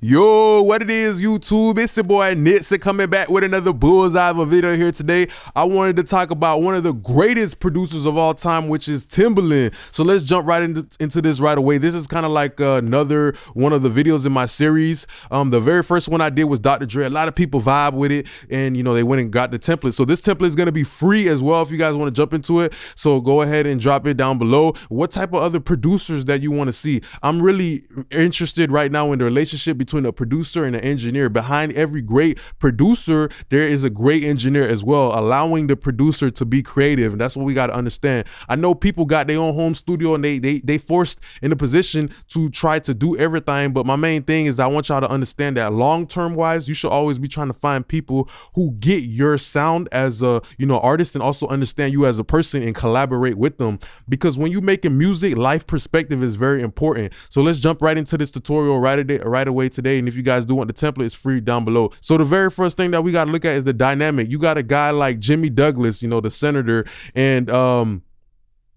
Yo, what it is, YouTube? It's your boy Nitsa coming back with another bullseye of a video here today. I wanted to talk about one of the greatest producers of all time, which is Timbaland. So let's jump right into this right away. This is kind of like another one of the videos in my series. The very first one I did was Dr. Dre. A lot of people vibe with it, and they went and got the template. So this template is going to be free as well if you guys want to jump into it. So go ahead and drop it down below. What type of other producers that you want to see? I'm really interested right now in the relationship between a producer and an engineer. Behind every great producer, there is a great engineer as well, allowing the producer to be creative. And that's what we got to understand. I know people got their own home studio and they forced in a position to try to do everything. But my main thing is I want y'all to understand that long-term wise, you should always be trying to find people who get your sound as a artist and also understand you as a person and collaborate with them. Because when you're making music, life perspective is very important. So let's jump right into this tutorial right away today. And if you guys do want the template, it's free down below. So the very first thing that we got to look at is the dynamic. You got a guy like Jimmy Douglas, the senator, and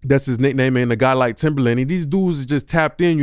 that's his nickname, and a guy like Timbaland, and these dudes just tapped in.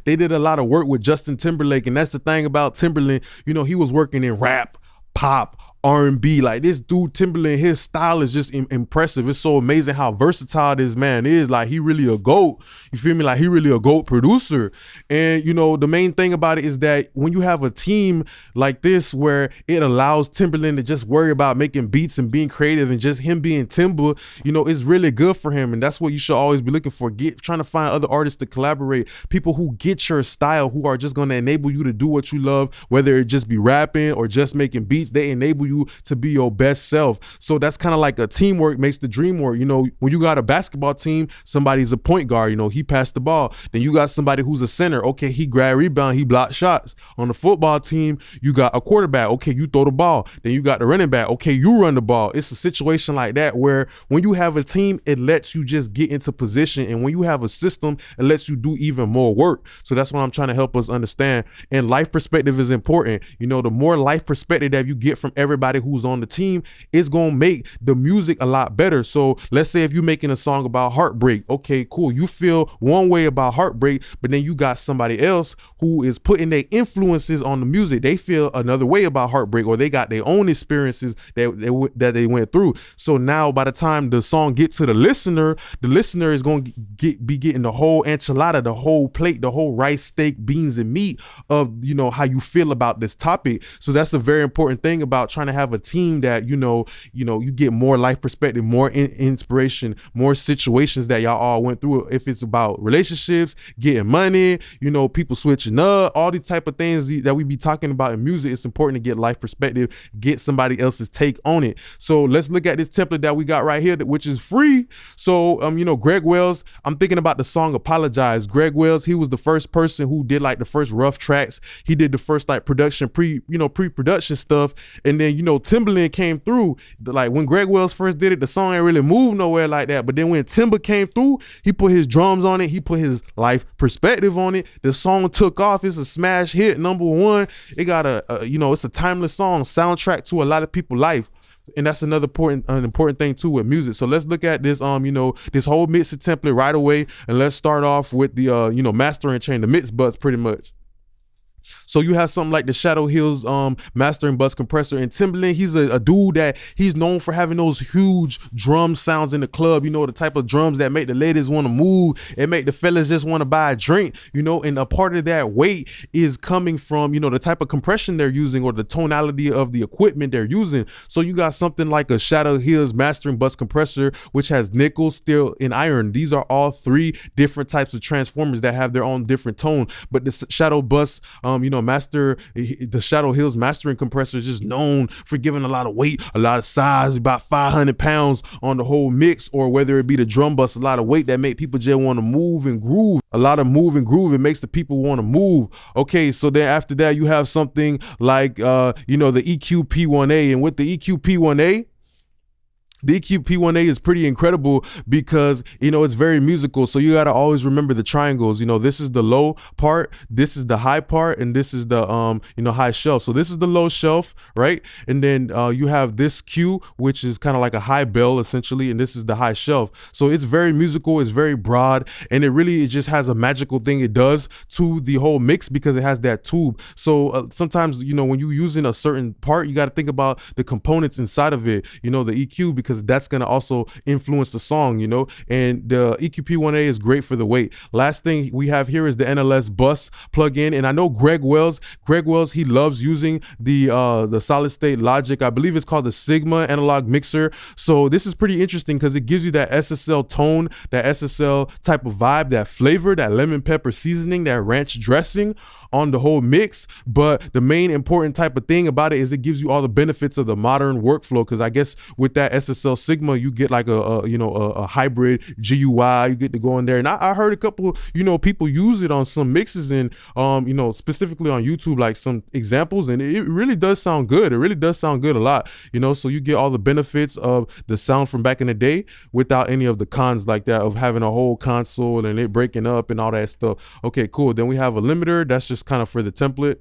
They did a lot of work with Justin Timberlake, and that's the thing about Timbaland. He was working in rap, pop, R&B. Like, this dude Timbaland, his style is just impressive. It's so amazing how versatile this man is. Like, he really a GOAT. You feel me? Like, he really a GOAT producer. And the main thing about it is that when you have a team like this where it allows Timbaland to just worry about making beats and being creative and just him being Timba, it's really good for him. And that's what you should always be looking for. Trying to find other artists to collaborate, people who get your style, who are just going to enable you to do what you love, whether it just be rapping or just making beats. They enable you to be your best self. So that's kind of like a teamwork makes the dream work. When you got a basketball team, somebody's a point guard, he passed the ball. Then you got somebody who's a center. Okay, he grab rebound, he block shots. On the football team, you got a quarterback. Okay, you throw the ball. Then you got the running back. Okay, you run the ball. It's a situation like that where when you have a team, it lets you just get into position. And when you have a system, it lets you do even more work. So that's what I'm trying to help us understand. And life perspective is important. The more life perspective that you get from everybody who's on the team, is gonna make the music a lot better. So let's say if you're making a song about heartbreak, okay, cool, you feel one way about heartbreak, but then you got somebody else who is putting their influences on the music. They feel another way about heartbreak, or they got their own experiences that they went through. So now by the time the song gets to the listener is going to be getting the whole enchilada, the whole plate, the whole rice, steak, beans, and meat of how you feel about this topic. So that's a very important thing about trying to have a team that you get more life perspective, more inspiration, more situations that y'all all went through. If it's about relationships, getting money, people switching up, all these type of things that we be talking about in music, it's important to get life perspective, get somebody else's take on it. So let's look at this template that we got right here, which is free. So Greg Wells, I'm thinking about the song Apologize. Greg Wells, he was the first person who did like the first rough tracks. He did the first like production, pre-production stuff. And then Timbaland came through. Like, when Greg Wells first did it, the song ain't really moved nowhere like that. But then when Timba came through, he put his drums on it, he put his life perspective on it. The song took off. It's a smash hit, #1. It got it's a timeless song, soundtrack to a lot of people's life. And that's another important thing too with music. So let's look at this this whole mixing template right away, and let's start off with the mastering chain, the mix bus pretty much. So you have something like the Shadow Hills mastering bus compressor, and Timbaland, he's a dude that he's known for having those huge drum sounds in the club, the type of drums that make the ladies want to move, it make the fellas just want to buy a drink, and a part of that weight is coming from the type of compression they're using or the tonality of the equipment they're using. So you got something like a Shadow Hills mastering bus compressor, which has nickel, steel, and iron. These are all three different types of transformers that have their own different tone. But the Shadow Bus the Shadow Hills mastering compressor is just known for giving a lot of weight, a lot of size, about 500 pounds on the whole mix, or whether it be the drum bus, a lot of weight that make people just want to move and groove. A lot of move and groove, it makes the people want to move. Okay, so then after that you have something like the EQ P1A, and with the EQ P1A, The EQP1A is pretty incredible because, you know, it's very musical. So you got to always remember the triangles. You know, this is the low part, this is the high part, and this is the, you know, high shelf. So this is the low shelf, right? And then you have this Q, which is kind of like a high bell essentially, and this is the high shelf. So it's very musical, it's very broad, and it just has a magical thing it does to the whole mix because it has that tube. So sometimes, you know, when you're using a certain part, you got to think about the components inside of it, you know, the EQ, because that's going to also influence the song, you know. And the EQP1A is great for the weight. Last thing we have here is the NLS bus plug-in, and I know Greg Wells, he loves using the solid state Logic. I believe it's called the Sigma analog mixer. So this is pretty interesting because it gives you that SSL tone, that SSL type of vibe, that flavor, that lemon pepper seasoning, that ranch dressing on the whole mix. But the main important type of thing about it is it gives you all the benefits of the modern workflow, because I guess with that SSL Sigma you get like a hybrid GUI. You get to go in there, and I heard a couple, you know, people use it on some mixes, and you know, specifically on YouTube, like some examples, and it really does sound good. It really does sound good a lot, you know. So you get all the benefits of the sound from back in the day without any of the cons like that of having a whole console and it breaking up and all that stuff. Okay, cool. Then we have a limiter. That's just kind of for the template.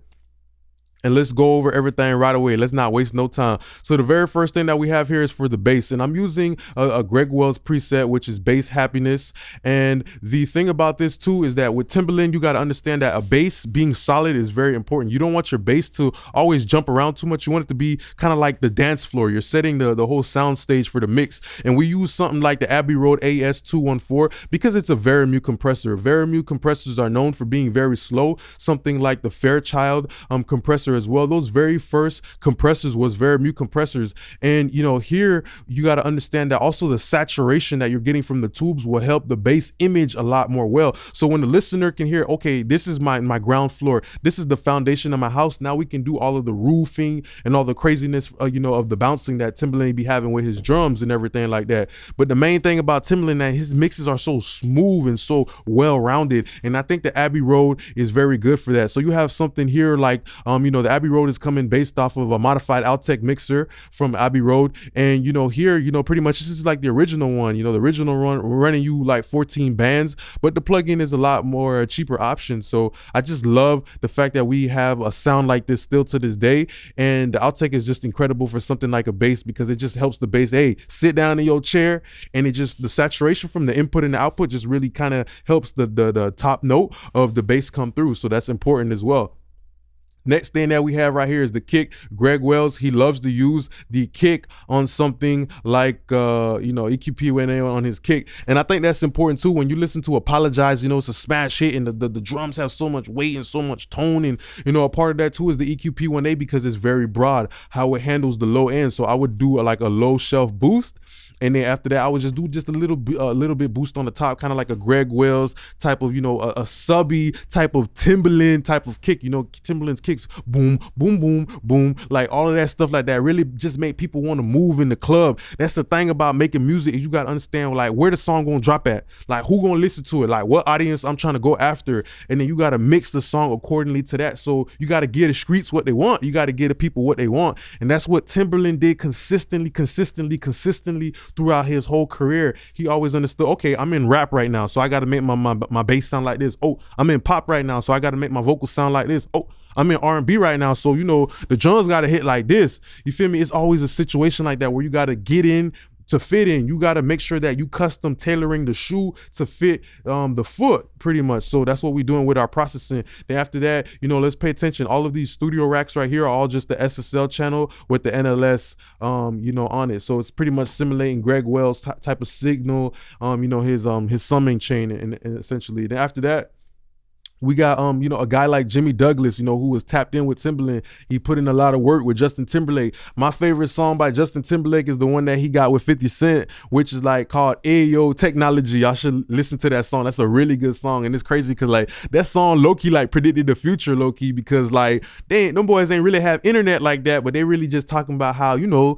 And let's go over everything right away. Let's not waste no time. So the very first thing that we have here is for the bass, and I'm using a Greg Wells preset, which is Bass Happiness. And the thing about this too is that with Timbaland, you got to understand that a bass being solid is very important. You don't want your bass to always jump around too much. You want it to be kind of like the dance floor. You're setting the whole sound stage for the mix. And we use something like the Abbey Road AS214 because it's a Verimute compressor. Verimute compressors are known for being very slow. Something like the Fairchild compressor as well. Those very first compressors was Verimute compressors. And you know, here you got to understand that also the saturation that you're getting from the tubes will help the bass image a lot more well. So when the listener can hear, okay, this is my ground floor, this is the foundation of my house, now we can do all of the roofing and all the craziness you know, of the bouncing that Timbaland be having with his drums and everything like that. But the main thing about Timbaland, that his mixes are so smooth and so well-rounded, and I think the Abbey Road is very good for that. So you have something here like you know, the Abbey Road is coming based off of a modified Altec mixer from Abbey Road. And you know, here, you know, pretty much this is like the original one. You know, the original one running you like 14 bands, but the plugin is a lot more cheaper option. So I just love the fact that we have a sound like this still to this day. And the Altec is just incredible for something like a bass because it just helps the bass, hey, sit down in your chair, and it just, the saturation from the input and the output just really kind of helps the top note of the bass come through. So that's important as well. Next thing that we have right here is the kick. Greg Wells, he loves to use the kick on something like, you know, EQP1A on his kick. And I think that's important too. When you listen to Apologize, you know, it's a smash hit, and the drums have so much weight and so much tone. And, you know, a part of that too is the EQP1A because it's very broad, how it handles the low end. So I would do like a low shelf boost. And then after that, I would just do just a little bit boost on the top, kind of like a Greg Wells type of, you know, a subby type of Timbaland type of kick. You know, Timbaland's kicks, boom, boom, boom, boom, like all of that stuff like that really just make people want to move in the club. That's the thing about making music, is you got to understand like where the song gonna drop at, like who gonna listen to it, like what audience I'm trying to go after, and then you got to mix the song accordingly to that. So you got to give the streets what they want. You got to give the people what they want, and that's what Timbaland did consistently throughout his whole career. He always understood, okay, I'm in rap right now, so I got to make my bass sound like this. Oh, I'm in pop right now, so I got to make my vocals sound like this. Oh, I'm in R&B right now, so you know the drums got to hit like this. You feel me? It's always a situation like that where you got to get in to fit in. You got to make sure that you custom tailoring the shoe to fit the foot pretty much. So that's what we're doing with our processing. Then after that, you know, let's pay attention. All of these studio racks right here are all just the SSL channel with the NLS, you know, on it. So it's pretty much simulating Greg Wells type of signal, you know, his summing chain and essentially. Then after that, we got, you know, a guy like Jimmy Douglas, you know, who was tapped in with Timbaland. He put in a lot of work with Justin Timberlake. My favorite song by Justin Timberlake is the one that he got with 50 Cent, which is like called Ayo Technology. Y'all should listen to that song. That's a really good song. And it's crazy because like that song low-key like predicted the future low-key, because like them boys ain't really have internet like that, but they really just talking about how, you know,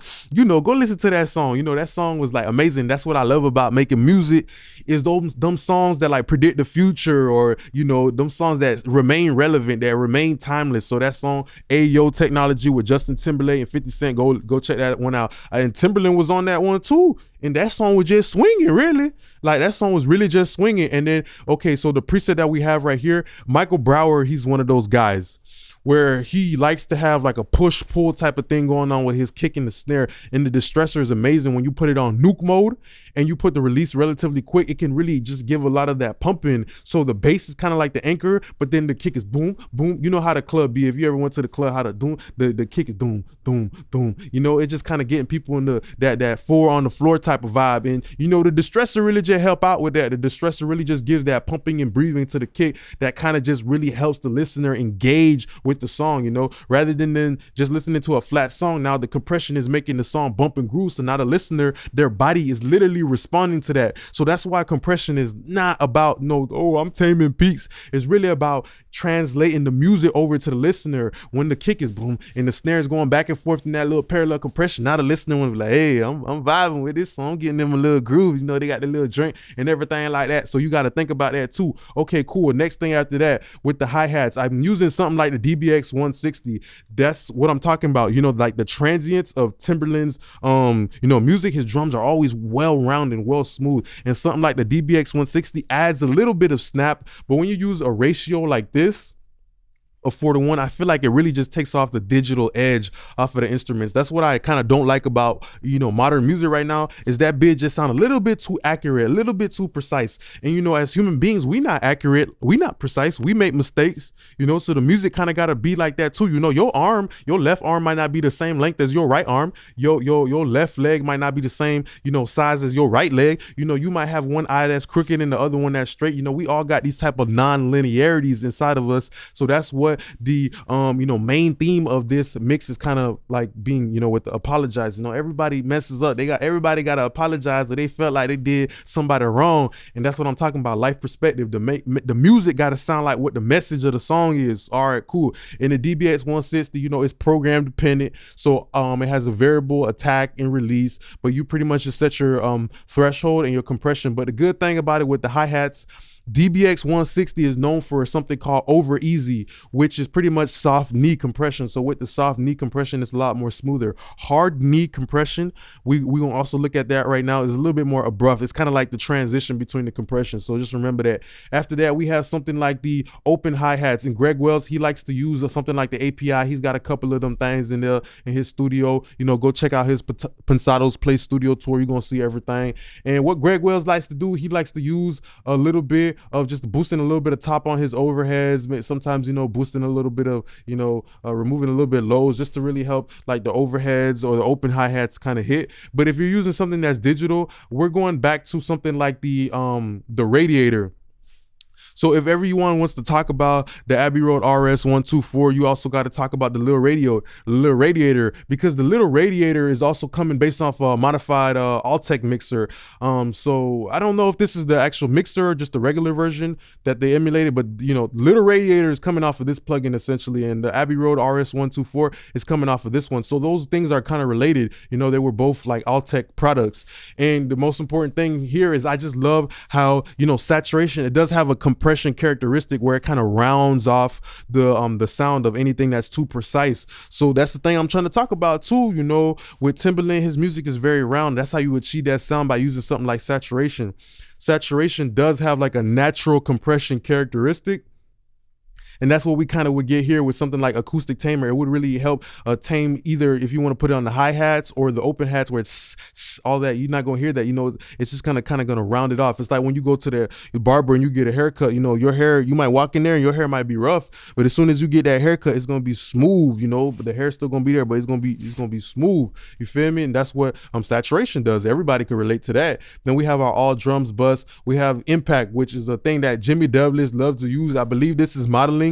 go listen to that song. You know, that song was like amazing. That's what I love about making music, is those songs that like predict the future, or, you know, them them songs that remain relevant, that remain timeless. So that song Ayo Technology with Justin Timberlake and 50 Cent, go check that one out. And Timbaland was on that one too, and that song was just swinging, really. Like, that song was really just swinging. And then, okay, so the preset that we have right here, Michael Brower, he's one of those guys where he likes to have like a push-pull type of thing going on with his kick and the snare. And the distressor is amazing. When you put it on nuke mode and you put the release relatively quick, it can really just give a lot of that pumping. So the bass is kind of like the anchor, but then the kick is boom, boom. You know how the club be. If you ever went to the club, how the kick is doom, doom, doom. You know, it just kind of getting people in that four on the floor type of vibe. And you know, the distressor really just help out with that. The distressor really just gives that pumping and breathing to the kick that kind of just really helps the listener engage with the song, you know, rather than just listening to a flat song. Now the compression is making the song bump and groove, so now the listener, their body is literally responding to that. So that's why compression is not about I'm taming peaks. It's really about translating the music over to the listener. When the kick is boom and the snare is going back and forth in that little parallel compression, now the listener will be like, hey, I'm vibing with this song, I'm getting them a little groove, you know, they got the little drink and everything like that. So you got to think about that too. Okay, cool. Next thing after that, with the hi-hats, I'm using something like the DBX 160. That's what I'm talking about, you know, like the transients of Timbaland's music. His drums are always well rounded, well smooth, and something like the DBX 160 adds a little bit of snap. But when you use a ratio like this, a 4-to-1, I feel like it really just takes off the digital edge off of the instruments. That's what I kind of don't like about, you know, modern music right now, is that bit just sound a little bit too accurate, a little bit too precise. And you know, as human beings, we not accurate, we not precise, we make mistakes, you know, so the music kind of got to be like that too. You know, your left arm might not be the same length as your right arm. Your left leg might not be the same, you know, size as your right leg. You know, you might have one eye that's crooked and the other one that's straight. You know, we all got these type of non-linearities inside of us. So that's what the main theme of this mix is kind of like being, you know, with the apologize. You know, everybody messes up. Everybody got to apologize, or they felt like they did somebody wrong. And that's what I'm talking about, life perspective. The music got to sound like what the message of the song is. All right, cool. In the DBX 160, you know, it's program dependent. So it has a variable attack and release, but you pretty much just set your threshold and your compression. But the good thing about it with the hi-hats, DBX 160 is known for something called over easy, which is pretty much soft knee compression. So with the soft knee compression, it's a lot more smoother. Hard knee compression, we gonna also look at that right now, is a little bit more abrupt. It's kind of like the transition between the compression. So just remember that. After that, we have something like the open hi-hats, and Greg Wells, he likes to use something like the API. He's got a couple of them things in there in his studio. You know, go check out his Pensado's Play Studio tour. You're gonna see everything. And what Greg Wells likes to do, he likes to use a little bit of just boosting a little bit of top on his overheads, sometimes, you know, boosting a little bit of, you know, removing a little bit of lows, just to really help like the overheads or the open hi-hats kind of hit. But if you're using something that's digital, we're going back to something like the radiator. So if everyone wants to talk about the Abbey Road RS-124, you also got to talk about the little radiator, because the little radiator is also coming based off a modified Altec mixer. So I don't know if this is the actual mixer or just the regular version that they emulated, but you know, little radiator is coming off of this plugin essentially, and the Abbey Road RS-124 is coming off of this one. So those things are kind of related. You know, they were both like Altec products. And the most important thing here is I just love how, you know, saturation, it does have a compression characteristic where it kind of rounds off the sound of anything that's too precise. So that's the thing I'm trying to talk about too. You know, with Timbaland, his music is very round. That's how you achieve that sound, by using something like saturation. Saturation does have like a natural compression characteristic. And that's what we kind of would get here with something like acoustic tamer. It would really help tame, either if you want to put it on the hi-hats or the open hats where it's all that, you're not going to hear that. You know, it's just kind of going to round it off. It's like when you go to the barber and you get a haircut, you know, your hair, you might walk in there and your hair might be rough, but as soon as you get that haircut, it's going to be smooth, you know, but the hair's still going to be there, but it's going to be smooth. You feel me? And that's what saturation does. Everybody can relate to that. Then we have our all drums bus. We have impact, which is a thing that Jimmy Douglas loves to use. I believe this is modeling.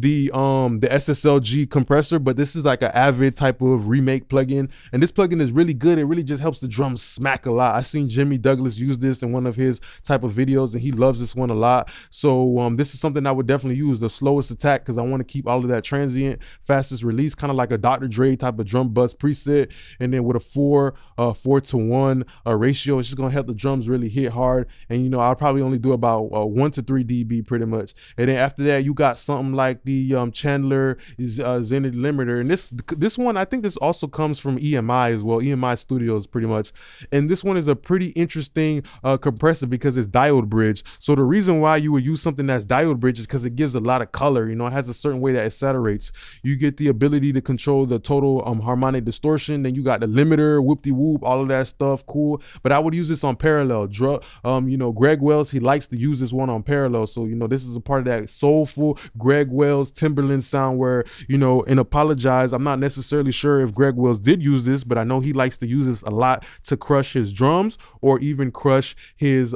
the SSLG compressor, but this is like an Avid type of remake plugin, and this plugin is really good. It really just helps the drums smack a lot. I seen Jimmy Douglas use this in one of his type of videos, and he loves this one a lot. So this is something I would definitely use, the slowest attack, because I want to keep all of that transient, fastest release, kind of like a Dr. Dre type of drum bus preset. And then with a 4:1 ratio, it's just gonna help the drums really hit hard. And you know, I'll probably only do about 1 to 3 dB pretty much. And then after that, you got something like the Chandler Zenith limiter, and this one, I think this also comes from EMI as well, EMI Studios pretty much. And this one is a pretty interesting compressor because it's diode bridge. So the reason why you would use something that's diode bridge is because it gives a lot of color. You know, it has a certain way that it saturates. You get the ability to control the total harmonic distortion. Then you got the limiter, whoop-de-whoop, all of that stuff, cool. But I would use this on parallel. You know, Greg Wells, he likes to use this one on parallel. So, you know, this is a part of that soulful Greg Wells Timbaland sound where, you know, and Apologize, I'm not necessarily sure if Greg Wells did use this, but I know he likes to use this a lot to crush his drums or even crush his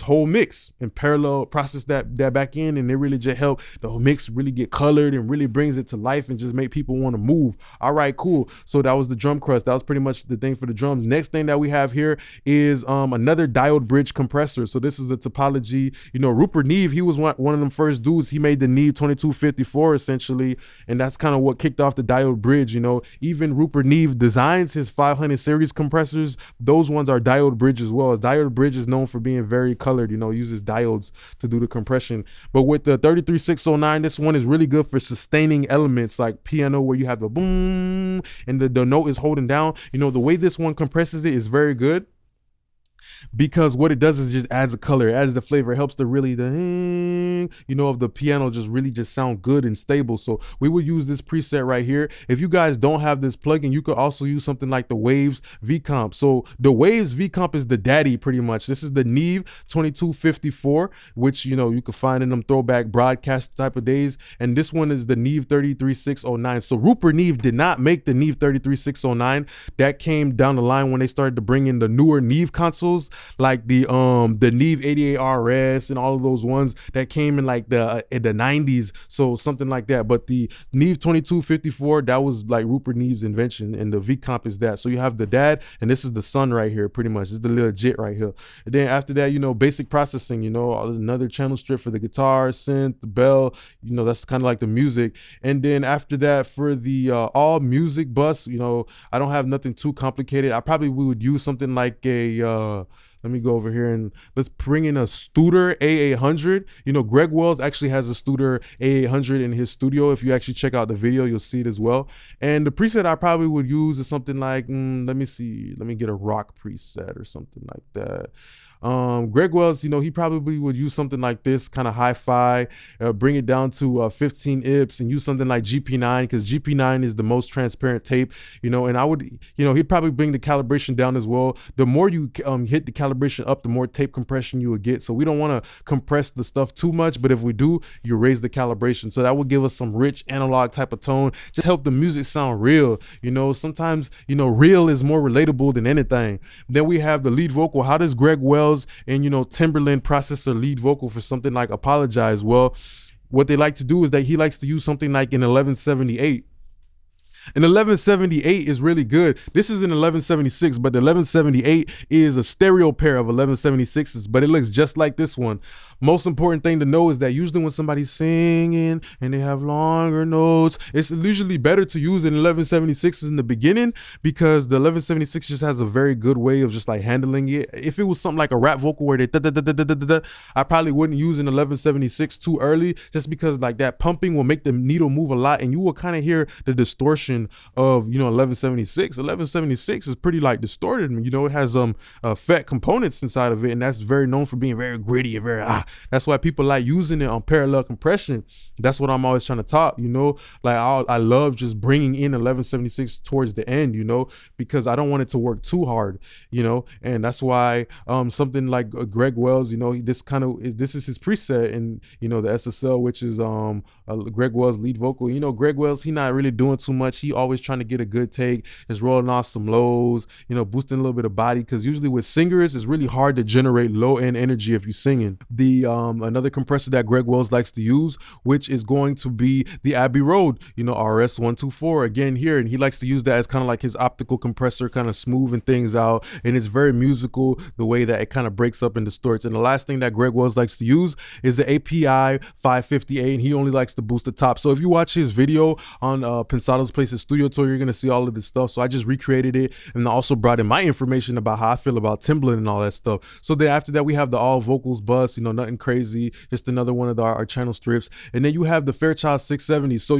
whole mix and parallel process that back in, and it really just help the whole mix really get colored and really brings it to life and just make people want to move. All right, cool. So that was the drum crust. That was pretty much the thing for the drums. Next thing that we have here is another diode bridge compressor. So this is a topology. You know, Rupert Neve, he was one of them first dudes. He made the Neve 2254 essentially, and that's kind of what kicked off the diode bridge. You know, even Rupert Neve designs his 500 series compressors. Those ones are diode bridge as well. Diode bridge is known for being very colored, you know, uses diodes to do the compression. But with the 33609, this one is really good for sustaining elements like piano where you have the boom and the note is holding down. You know, the way this one compresses it is very good, because what it does is just adds a color, it adds the flavor, it helps to really you know, of the piano just really just sound good and stable. So we will use this preset right here. If you guys don't have this plugin, you could also use something like the Waves V-Comp. So the Waves V-Comp is the daddy pretty much. This is the Neve 2254, which, you know, you can find in them throwback broadcast type of days. And this one is the Neve 33609. So Rupert Neve did not make the Neve 33609. That came down the line when they started to bring in the newer Neve consoles, like the Neve 88RS and all of those ones that came in like the 90s, so something like that. But the Neve 2254, that was like Rupert Neve's invention, and the V-Comp is that. So you have the dad, and this is the son right here, pretty much. This is the little jit right here. And then after that, you know, basic processing, you know, another channel strip for the guitar, synth, the bell, you know, that's kind of like the music. And then after that, for the all music bus, you know, I don't have nothing too complicated. I probably would use something like a let me go over here and let's bring in a Studer A800. You know, Greg Wells actually has a Studer A800 in his studio. If you actually check out the video, you'll see it as well. And the preset I probably would use is something like, let me see, let me get a rock preset or something like that. Greg Wells, you know, he probably would use something like this, kind of hi-fi, bring it down to 15 IPS and use something like GP9, because GP9 is the most transparent tape, you know. And I would, you know, he'd probably bring the calibration down as well. The more you hit the calibration up, the more tape compression you would get. So we don't want to compress the stuff too much, but if we do, you raise the calibration. So that would give us some rich analog type of tone, just help the music sound real. You know, sometimes, you know, real is more relatable than anything. Then we have the lead vocal. How does Greg Wells and, you know, Timbaland process a lead vocal for something like Apologize? Well, what they like to do is that he likes to use something like an 1178. An 1178 is really good. This is an 1176, but the 1178 is a stereo pair of 1176s, but it looks just like this one. Most important thing to know is that usually when somebody's singing and they have longer notes, it's usually better to use an 1176s in the beginning, because the 1176 just has a very good way of just like handling it. If it was something like a rap vocal where they I probably wouldn't use an 1176 too early, just because like that pumping will make the needle move a lot, and you will kind of hear the distortion of, you know, 1176. 1176 is pretty like distorted, you know. It has fat components inside of it, and that's very known for being very gritty and very that's why people like using it on parallel compression. That's what I'm always trying to talk, you know. Like I love just bringing in 1176 towards the end, you know, because I don't want it to work too hard, you know. And that's why something like Greg Wells, you know, this is his preset, and, you know, the SSL, which is Greg Wells lead vocal. You know, Greg Wells, he not really doing too much. key, always trying to get a good take, just rolling off some lows, you know, boosting a little bit of body, because usually with singers it's really hard to generate low end energy if you're singing. The another compressor that Greg Wells likes to use, which is going to be the Abbey Road, you know, RS124 again here, and he likes to use that as kind of like his optical compressor, kind of smoothing things out, and it's very musical the way that it kind of breaks up and distorts. And the last thing that Greg Wells likes to use is the API 558, and he only likes to boost the top. So if you watch his video on Pensado's Places Studio Tour, you're gonna see all of this stuff. So I just recreated it, and I also brought in my information about how I feel about Timbaland and all that stuff. So then after that, we have the all vocals bus, you know, nothing crazy, just another one of our channel strips. And then you have the Fairchild 670. So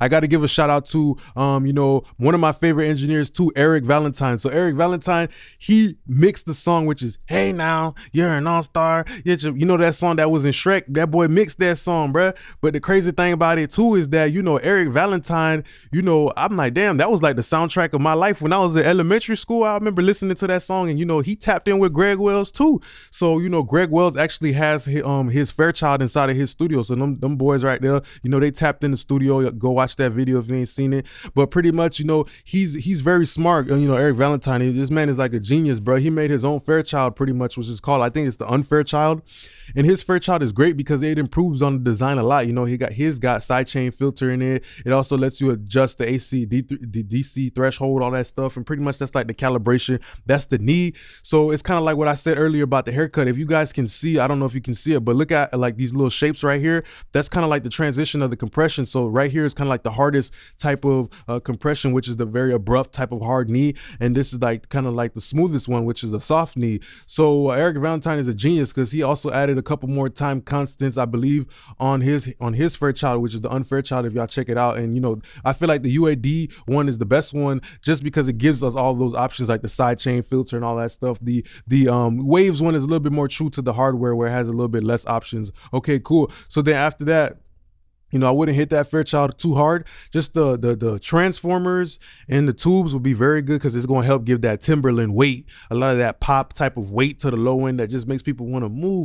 I gotta give a shout out to you know, one of my favorite engineers too, Eric Valentine. So Eric Valentine, he mixed the song, which is "Hey Now, You're an All-Star." You know that song that was in Shrek? That boy mixed that song, bruh. But the crazy thing about it too is that, you know, Eric Valentine, you know, I'm like, damn, that was like the soundtrack of my life when I was in elementary school. I remember listening to that song, and you know, he tapped in with Greg Wells too. So you know, Greg Wells actually has his Fairchild inside of his studio. So them boys right there, you know, they tapped in the studio. Go watch that video if you ain't seen it. But pretty much, you know, he's very smart. You know, Eric Valentine, this man is like a genius, bro. He made his own Fairchild pretty much, which is called, I think it's the Unfairchild. And his Fairchild is great because it improves on the design a lot. You know, he got sidechain filter in it. It also lets you adjust the AC, the DC threshold, all that stuff. And pretty much that's like the calibration. That's the knee. So it's kind of like what I said earlier about the haircut. If you guys can see, I don't know if you can see it, but look at like these little shapes right here. That's kind of like the transition of the compression. So right here is kind of like the hardest type of compression, which is the very abrupt type of hard knee. And this is like kind of like the smoothest one, which is a soft knee. So Eric Valentine is a genius because he also added a couple more time constants, I believe, on his Fairchild, which is the Unfairchild, if y'all check it out. And you know, I feel like the UAD one is the best one just because it gives us all those options like the sidechain filter and all that stuff. The Waves one is a little bit more true to the hardware where it has a little bit less options. Okay, cool. So then after that, you know, I wouldn't hit that Fairchild too hard. Just the transformers and the tubes will be very good because it's going to help give that Timbaland weight, a lot of that pop type of weight to the low end that just makes people want to move.